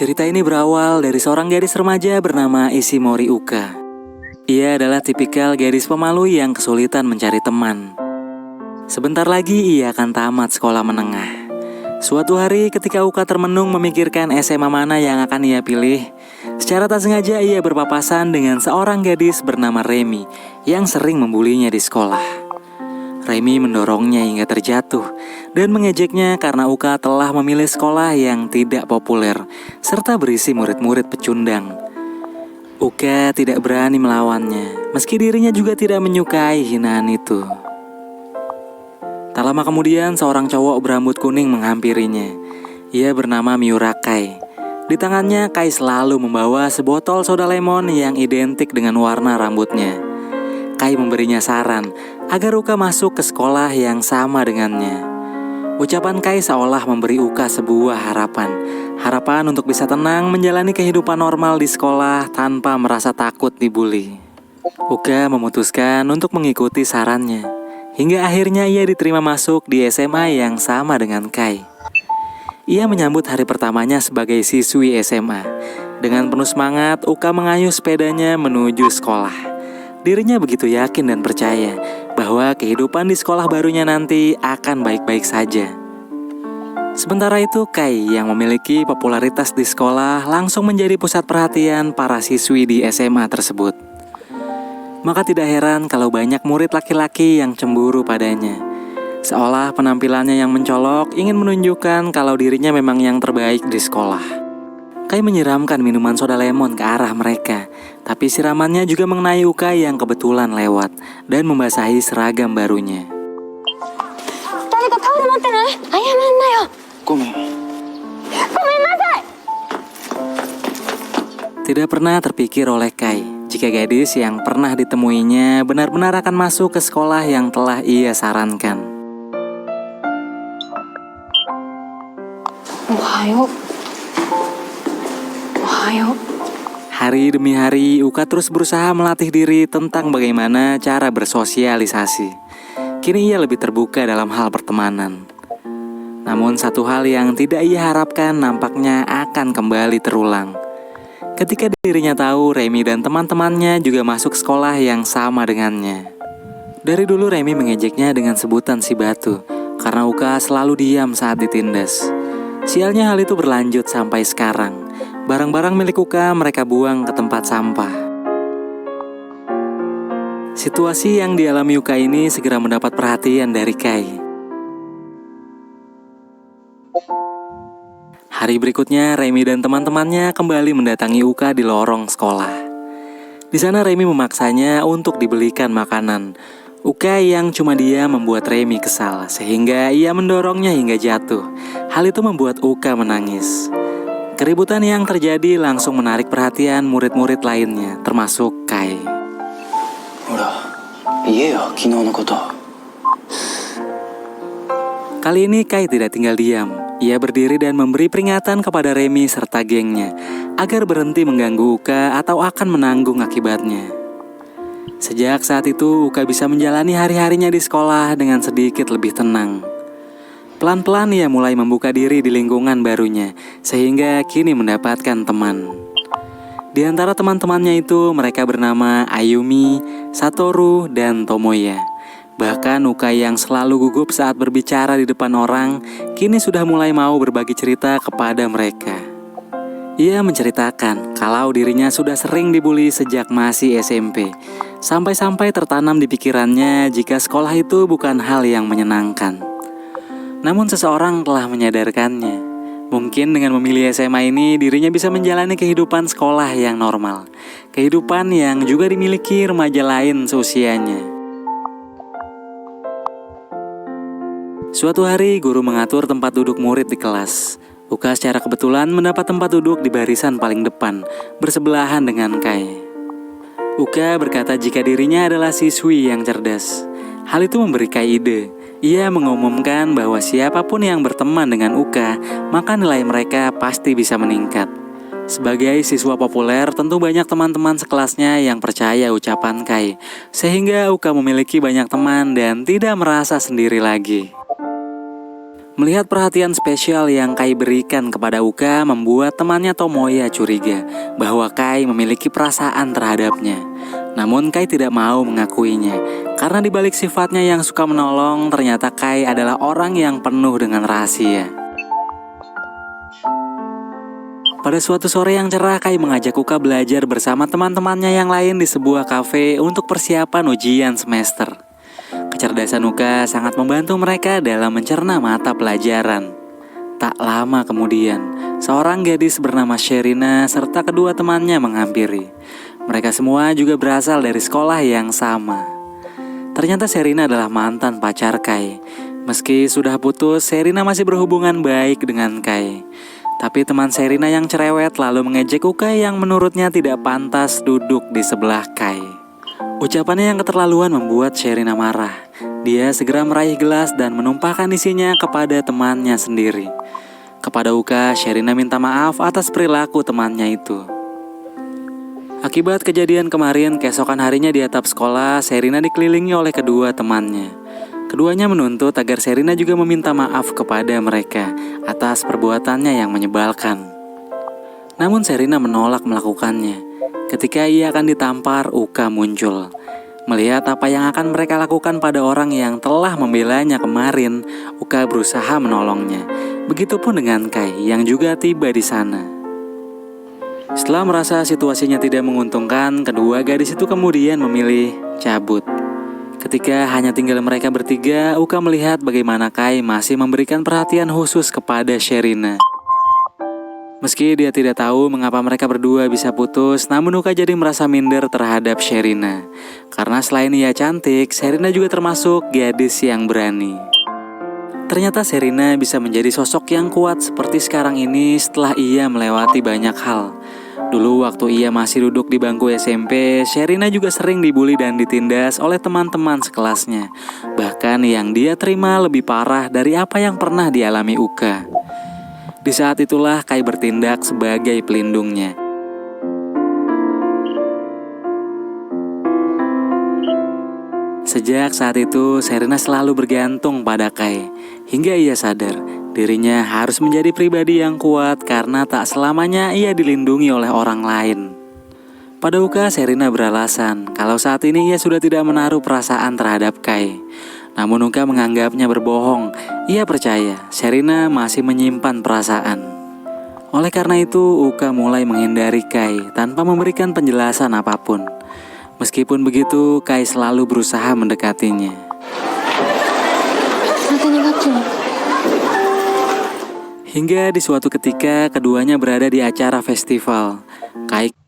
Cerita ini berawal dari seorang gadis remaja bernama Ishimori Uka. Ia adalah tipikal gadis pemalu yang kesulitan mencari teman. Sebentar lagi ia akan tamat sekolah menengah. Suatu hari ketika Uka termenung memikirkan SMA mana yang akan ia pilih, secara tak sengaja ia berpapasan dengan seorang gadis bernama Remi yang sering membulinya di sekolah. Remi mendorongnya hingga terjatuh dan mengejeknya karena Uka telah memilih sekolah yang tidak populer serta berisi murid-murid pecundang. Uka tidak berani melawannya, meski dirinya juga tidak menyukai hinaan itu. Tak lama kemudian seorang cowok berambut kuning menghampirinya. Ia bernama Miura Kai. Di tangannya Kai selalu membawa sebotol soda lemon yang identik dengan warna rambutnya. Kai memberinya saran agar Uka masuk ke sekolah yang sama dengannya. Ucapan Kai seolah memberi Uka sebuah harapan. Harapan untuk bisa tenang menjalani kehidupan normal di sekolah tanpa merasa takut dibully. Uka memutuskan untuk mengikuti sarannya. Hingga akhirnya ia diterima masuk di SMA yang sama dengan Kai. Ia menyambut hari pertamanya sebagai siswi SMA. Dengan penuh semangat, Uka mengayuh sepedanya menuju sekolah. Dirinya begitu yakin dan percaya bahwa kehidupan di sekolah barunya nanti akan baik-baik saja. Sementara itu, Kai yang memiliki popularitas di sekolah langsung menjadi pusat perhatian para siswi di SMA tersebut. Maka tidak heran kalau banyak murid laki-laki yang cemburu padanya. Seolah penampilannya yang mencolok ingin menunjukkan kalau dirinya memang yang terbaik di sekolah. Kai menyiramkan minuman soda lemon ke arah mereka, tapi siramannya juga mengenai Uka yang kebetulan lewat dan membasahi seragam barunya. Tidak pernah terpikir oleh Kai jika gadis yang pernah ditemuinya benar-benar akan masuk ke sekolah yang telah ia sarankan. Hari demi hari, Uka terus berusaha melatih diri tentang bagaimana cara bersosialisasi. Kini ia lebih terbuka dalam hal pertemanan. Namun satu hal yang tidak ia harapkan nampaknya akan kembali terulang. Ketika dirinya tahu Remi dan teman-temannya juga masuk sekolah yang sama dengannya. Dari dulu Remi mengejeknya dengan sebutan si batu, karena Uka selalu diam saat ditindas. Sialnya hal itu berlanjut sampai sekarang. Barang-barang milik Uka mereka buang ke tempat sampah. Situasi yang dialami Uka ini segera mendapat perhatian dari Kai. Hari berikutnya, Remi dan teman-temannya kembali mendatangi Uka di lorong sekolah. Di sana Remi memaksanya untuk dibelikan makanan. Uka yang cuma dia membuat Remi kesal, sehingga ia mendorongnya hingga jatuh. Hal itu membuat Uka menangis. Keributan yang terjadi langsung menarik perhatian murid-murid lainnya, termasuk Kai. Kali ini Kai tidak tinggal diam. Ia berdiri dan memberi peringatan kepada Remi serta gengnya agar berhenti mengganggu Uka atau akan menanggung akibatnya. Sejak saat itu Uka bisa menjalani hari-harinya di sekolah dengan sedikit lebih tenang. Pelan-pelan ia mulai membuka diri di lingkungan barunya sehingga kini mendapatkan teman. Di antara teman-temannya itu mereka bernama Ayumi, Satoru, dan Tomoya. Bahkan Uka yang selalu gugup saat berbicara di depan orang, kini sudah mulai mau berbagi cerita kepada mereka. Ia menceritakan kalau dirinya sudah sering dibully sejak masih SMP, sampai-sampai tertanam di pikirannya jika sekolah itu bukan hal yang menyenangkan. Namun seseorang telah menyadarkannya. Mungkin dengan memilih SMA ini, dirinya bisa menjalani kehidupan sekolah yang normal. Kehidupan yang juga dimiliki remaja lain seusianya. Suatu hari, guru mengatur tempat duduk murid di kelas. Uka secara kebetulan mendapat tempat duduk di barisan paling depan, bersebelahan dengan Kai. Uka berkata jika dirinya adalah siswi yang cerdas. Hal itu memberi Kai ide. Ia mengumumkan bahwa siapapun yang berteman dengan Uka, maka nilai mereka pasti bisa meningkat. Sebagai siswa populer, tentu banyak teman-teman sekelasnya yang percaya ucapan Kai, sehingga Uka memiliki banyak teman dan tidak merasa sendiri lagi. Melihat perhatian spesial yang Kai berikan kepada Uka membuat temannya Tomoya curiga bahwa Kai memiliki perasaan terhadapnya. Namun Kai tidak mau mengakuinya, karena dibalik sifatnya yang suka menolong, ternyata Kai adalah orang yang penuh dengan rahasia. Pada suatu sore yang cerah, Kai mengajak Uka belajar bersama teman-temannya yang lain di sebuah kafe untuk persiapan ujian semester. Kecerdasan Uka sangat membantu mereka dalam mencerna mata pelajaran. Tak lama kemudian, seorang gadis bernama Sherina serta kedua temannya menghampiri. Mereka semua juga berasal dari sekolah yang sama. Ternyata Sherina adalah mantan pacar Kai. Meski sudah putus, Sherina masih berhubungan baik dengan Kai. Tapi teman Sherina yang cerewet lalu mengejek Uka yang menurutnya tidak pantas duduk di sebelah Kai. Ucapannya yang keterlaluan membuat Sherina marah. Dia segera meraih gelas dan menumpahkan isinya kepada temannya sendiri. Kepada Uka, Sherina minta maaf atas perilaku temannya itu. Akibat kejadian kemarin, keesokan harinya di atap sekolah, Sherina dikelilingi oleh kedua temannya. Keduanya menuntut agar Sherina juga meminta maaf kepada mereka atas perbuatannya yang menyebalkan. Namun Sherina menolak melakukannya. Ketika ia akan ditampar, Uka muncul. Melihat apa yang akan mereka lakukan pada orang yang telah membelanya kemarin, Uka berusaha menolongnya. Begitupun dengan Kai yang juga tiba di sana. Setelah merasa situasinya tidak menguntungkan, kedua gadis itu kemudian memilih cabut. Ketika hanya tinggal mereka bertiga, Uka melihat bagaimana Kai masih memberikan perhatian khusus kepada Sherina. Meski dia tidak tahu mengapa mereka berdua bisa putus, namun Uka jadi merasa minder terhadap Sherina. Karena selain ia cantik, Sherina juga termasuk gadis yang berani. Ternyata Sherina bisa menjadi sosok yang kuat seperti sekarang ini setelah ia melewati banyak hal. Dulu waktu ia masih duduk di bangku SMP, Sherina juga sering dibully dan ditindas oleh teman-teman sekelasnya. Bahkan yang dia terima lebih parah dari apa yang pernah dialami Uka. Di saat itulah Kai bertindak sebagai pelindungnya. Sejak saat itu, Sherina selalu bergantung pada Kai. Hingga ia sadar, dirinya harus menjadi pribadi yang kuat karena tak selamanya ia dilindungi oleh orang lain. Pada Uka, Sherina beralasan kalau saat ini ia sudah tidak menaruh perasaan terhadap Kai. Namun Uka menganggapnya berbohong. Ia percaya Sherina masih menyimpan perasaan. Oleh karena itu, Uka mulai menghindari Kai tanpa memberikan penjelasan apapun. Meskipun begitu, Kai selalu berusaha mendekatinya. Hingga di suatu ketika keduanya berada di acara festival. Kai